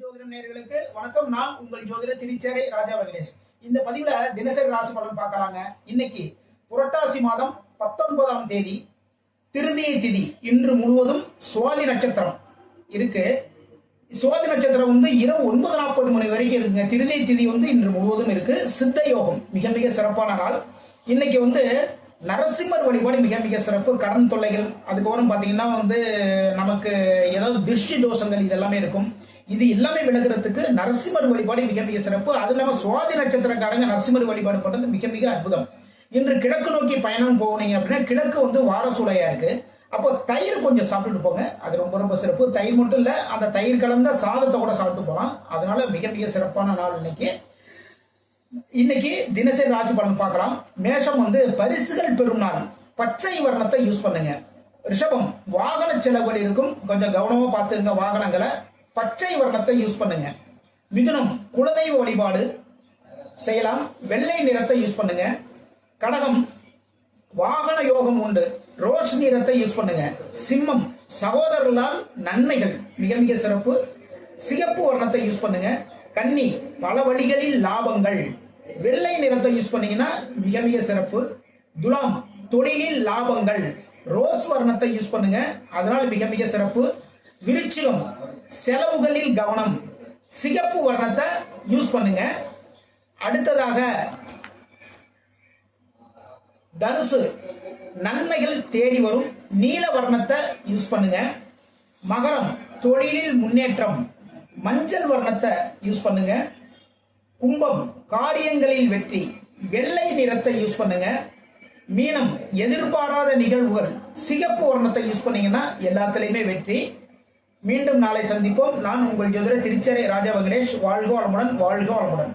ஜோதிடம் நேயர்களுக்கு வணக்கம். நான் உங்கள் ஜோதிடர் திருச்சேரை ராஜா வெங்கடேஷ். இந்த பதிவுல தினசரி ராசி பலன் பார்க்கலாங்க. இன்னைக்கு புரட்டாசி மாதம் 19ஆம் தேதி திருதியை திதி. இன்று முழுவதும் சுவாதி நட்சத்திரம் இருக்கு. சுவாதி நட்சத்திரம் இரவு 9:40 மணி வரைக்கும் இருக்குங்க. திருதியை திதி இன்று முழுவதும் இருக்கு. சித்த யோகம் மிக மிக சிறப்பான நாள். இன்னைக்கு நரசிம்மர் வழிபாடு மிக மிக சிறப்பு. கடன் தொல்லைகள், அதுக்கப்புறம் பாத்தீங்கன்னா நமக்கு ஏதாவது திருஷ்டி தோஷங்கள் இதெல்லாமே இருக்கும். இது எல்லாமே விலகிறதுக்கு நரசிம்மர் வழிபாடு மிக மிக சிறப்பு. அது இல்லாம சுவாதி நட்சத்திரக்காரங்க நரசிம்மர் வழிபாடு பண்றது மிக மிக அற்புதம். இன்று கிழக்கு நோக்கி பயணம் போனீங்க அப்படின்னா கிழக்கு வார சூளையா இருக்கு. அப்போ தயிர் கொஞ்சம் சாப்பிட்டுட்டு போங்க. அது ரொம்ப ரொம்ப சிறப்பு. தயிர் மட்டும் இல்ல, அந்த தயிர் கலந்த சாதத்தை கூட சாப்பிட்டு போகலாம். அதனால மிக மிக சிறப்பான நாள் இன்னைக்கு தினசரி ராசி பலன் பார்க்கலாம். மேஷம் பரிசுகள் பெறும் நாள். பச்சை வர்ணத்தை யூஸ் பண்ணுங்க. ரிஷபம் வாகன செலவுகள் இருக்கும், கொஞ்சம் கவனமா பார்த்துங்க வாகனங்களை. பச்சை வர்ணத்தை யூஸ் பண்ணுங்க. மிதுனம் குலதெய்வ வழிபாடு செய்யலாம், வெள்ளை நிறத்தை யூஸ் பண்ணுங்க. கடகம் வாகன யோகம் உண்டு, ரோஸ் நிறத்தை யூஸ் பண்ணுங்க. சிம்மம் சகோதரர்களால் நன்மைகள் மிக மிக சிறப்பு, சிகப்பு வர்ணத்தை யூஸ் பண்ணுங்க. கன்னி பல வழிகளில் லாபங்கள், வெள்ளை நிறத்தை யூஸ் பண்ணீங்கன்னா மிக மிக சிறப்பு. துலாம் தொழிலில் லாபங்கள், ரோஸ் வர்ணத்தை யூஸ் பண்ணுங்க, அதனால மிக மிக சிறப்பு. விருச்சிகம் செலவுகளில் கவனம், சிகப்பு வர்ணத்தை யூஸ் பண்ணுங்க. அடுத்ததாக தனுசு நன்மைகள் தேடி வரும், நீல வர்ணத்தை யூஸ் பண்ணுங்க. மகரம் தொழிலில் முன்னேற்றம், மஞ்சள் வர்ணத்தை யூஸ் பண்ணுங்க. கும்பம் காரியங்களில் வெற்றி, வெள்ளை நிறத்தை யூஸ் பண்ணுங்க. மீனம் எதிர்பாராத நிகழ்வுகள், சிகப்பு வர்ணத்தை யூஸ் பண்ணீங்கன்னா எல்லாத்திலையுமே வெற்றி. மீண்டும் நாளை சந்திப்போம். நான் உங்கள் ஜோதிடர் திருச்சேரை ராஜா வெங்கடேஷ். வாழ்க வளமுடன், வாழ்க வளமுடன்.